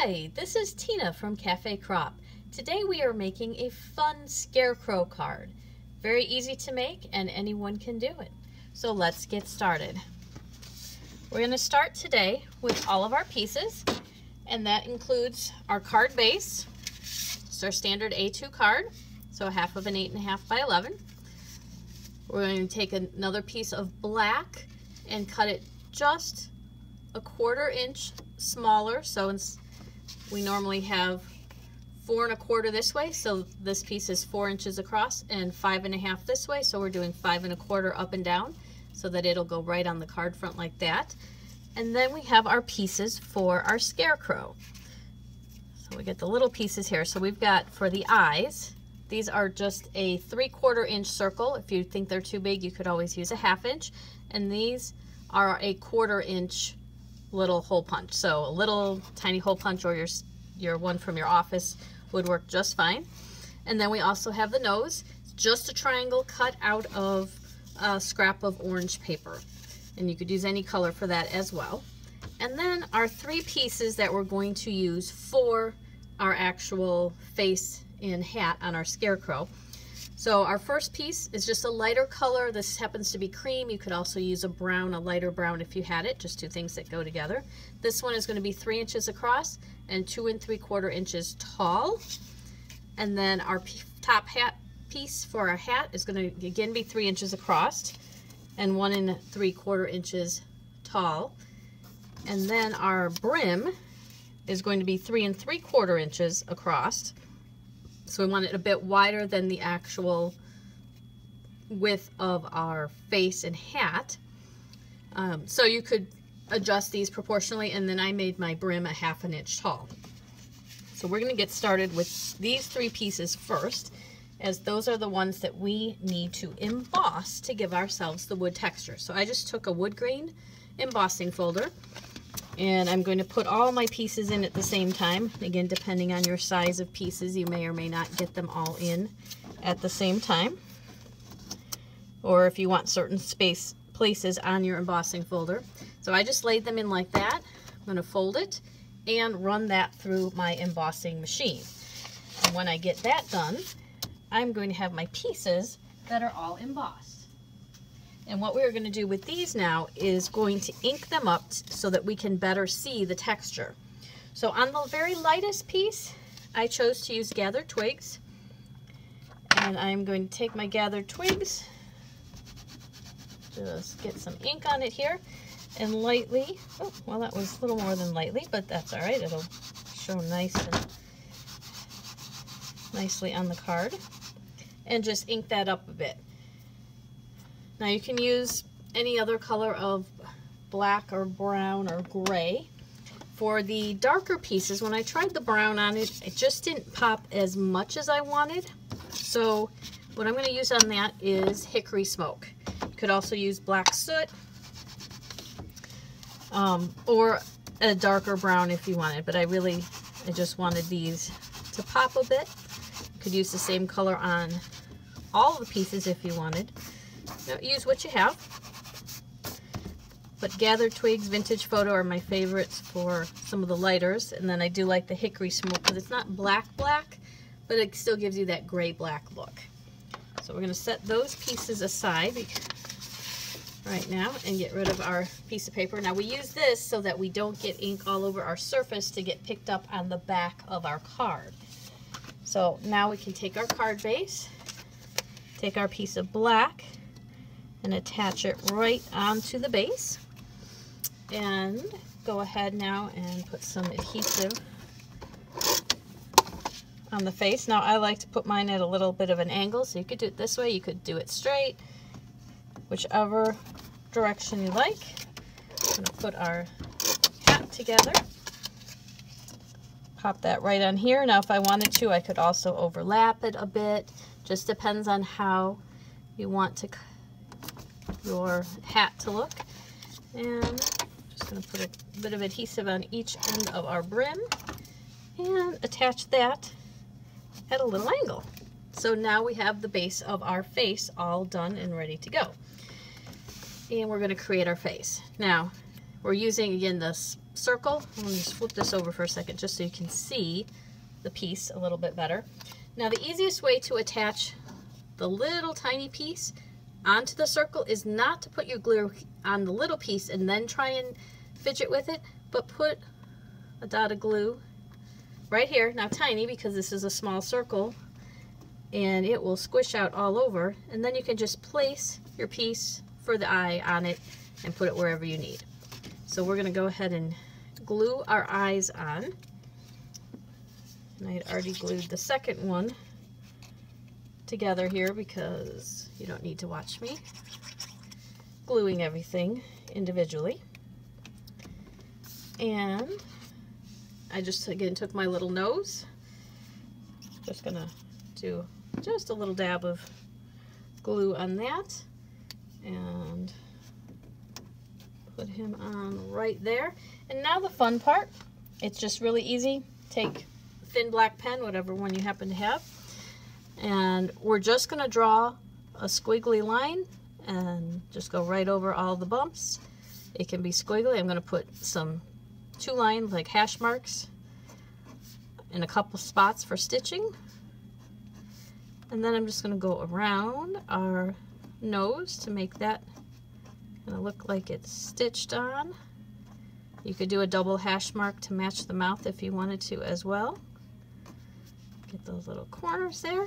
Hi, this is Tina from Cafe Crop. Today we are making a fun Scarecrow card. Very easy to make and anyone can do it. So let's get started. We're going to start today with all of our pieces, and that includes our card base. It's our standard A2 card, so half of an 8.5 by 11. We're going to take another piece of black and cut it just a 1/4 inch smaller. So we normally have 4 1/4 this way, so this piece is 4 inches across, and 5 1/2 this way, so we're doing 5 1/4 up and down so that it'll go right on the card front like that. And then we have our pieces for our scarecrow. So we get the little pieces here. So we've got, for the eyes, these are just a 3/4 inch circle. If you think they're too big, you could always use a 1/2 inch. And these are a 1/4 inch little hole punch. So a little tiny hole punch, or your one from your office, would work just fine. And then we also have the nose, just a triangle cut out of a scrap of orange paper. And you could use any color for that as well. And then our 3 pieces that we're going to use for our actual face and hat on our scarecrow. So our first piece is just a lighter color. This happens to be cream. You could also use a brown, a lighter brown if you had it, just 2 things that go together. This one is going to be 3 inches across and 2 3/4 inches tall. And then our top hat piece for our hat is going to again be 3 inches across and 1 3/4 inches tall. And then our brim is going to be 3 3/4 inches across. So we want it a bit wider than the actual width of our face and hat. So you could adjust these proportionally, and then I made my brim a 1/2 inch tall. So we're going to get started with these 3 pieces first, as those are the ones that we need to emboss to give ourselves the wood texture. So I just took a wood grain embossing folder, and I'm going to put all my pieces in at the same time. Again, depending on your size of pieces, you may or may not get them all in at the same time. Or if you want certain places on your embossing folder. So I just laid them in like that. I'm going to fold it and run that through my embossing machine. And when I get that done, I'm going to have my pieces that are all embossed. And what we're going to do with these now is going to ink them up so that we can better see the texture. So on the very lightest piece, I chose to use gathered twigs. And I'm going to take my gathered twigs, just get some ink on it here, and lightly, oh, well, that was a little more than lightly, but that's all right. It'll show nicely on the card. And just ink that up a bit. Now you can use any other color of black or brown or gray. For the darker pieces, when I tried the brown on it, it just didn't pop as much as I wanted. So what I'm going to use on that is hickory smoke. You could also use black soot, or a darker brown if you wanted, but I just wanted these to pop a bit. You could use the same color on all the pieces if you wanted. Use what you have, but gathered twigs, vintage photo are my favorites for some of the lighters. And then I do like the hickory smoke because it's not black, but it still gives you that gray black look. So we're going to set those pieces aside right now and get rid of our piece of paper. Now we use this so that we don't get ink all over our surface to get picked up on the back of our card. So now we can take our card base, take our piece of black, and attach it right onto the base. And go ahead now and put some adhesive on the face. Now I like to put mine at a little bit of an angle, so you could do it this way, you could do it straight, whichever direction you like. I'm going to put our hat together. Pop that right on here. Now if I wanted to, I could also overlap it a bit. Just depends on how you want your hat to look. And just going to put a bit of adhesive on each end of our brim and attach that at a little angle. So now we have the base of our face all done and ready to go. And we're going to create our face. Now we're using again this circle. Let me just flip this over for a second just so you can see the piece a little bit better. Now the easiest way to attach the little tiny piece onto the circle is not to put your glue on the little piece and then try and fidget with it, but put a dot of glue right here, now tiny because this is a small circle, and it will squish out all over, and then you can just place your piece for the eye on it and put it wherever you need. So we're going to go ahead and glue our eyes on. And I had already glued the second one together here because you don't need to watch me gluing everything individually. And I just again took my little nose, just gonna do just a little dab of glue on that and put him on right there. And now the fun part, it's just really easy. Take a thin black pen, whatever one you happen to have, and we're just gonna draw a squiggly line and just go right over all the bumps. It can be squiggly. I'm gonna put some 2 lines like hash marks in a couple spots for stitching. And then I'm just going to go around our nose to make that kind of look like it's stitched on. You could do a double hash mark to match the mouth if you wanted to as well. Get those little corners there.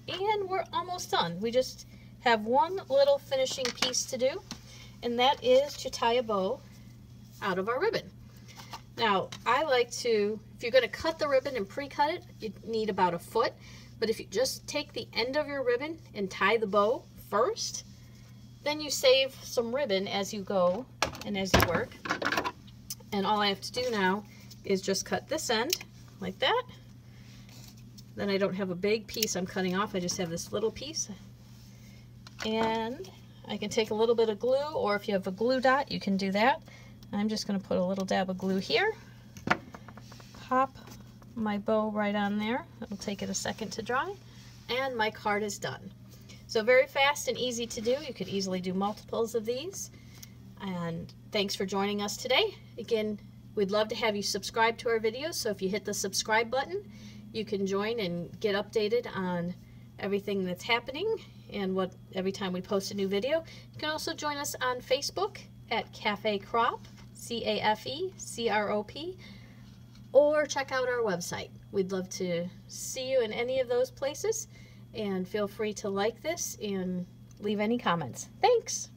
And we're almost done. We just have one little finishing piece to do, and that is to tie a bow out of our ribbon. Now, I like to, if you're going to cut the ribbon and pre-cut it, you need about 1 foot. But if you just take the end of your ribbon and tie the bow first, then you save some ribbon as you go and as you work. And all I have to do now is just cut this end like that. Then I don't have a big piece I'm cutting off. I just have this little piece. And I can take a little bit of glue, or if you have a glue dot, you can do that. I'm just going to put a little dab of glue here, pop my bow right on there. It'll take it a second to dry, and my card is done. So very fast and easy to do. You could easily do multiples of these. And thanks for joining us today. Again, we'd love to have you subscribe to our videos, so if you hit the subscribe button, you can join and get updated on everything that's happening and what every time we post a new video. You can also join us on Facebook at Cafe Crop, C-A-F-E-C-R-O-P, or check out our website. We'd love to see you in any of those places, and feel free to like this and leave any comments. Thanks!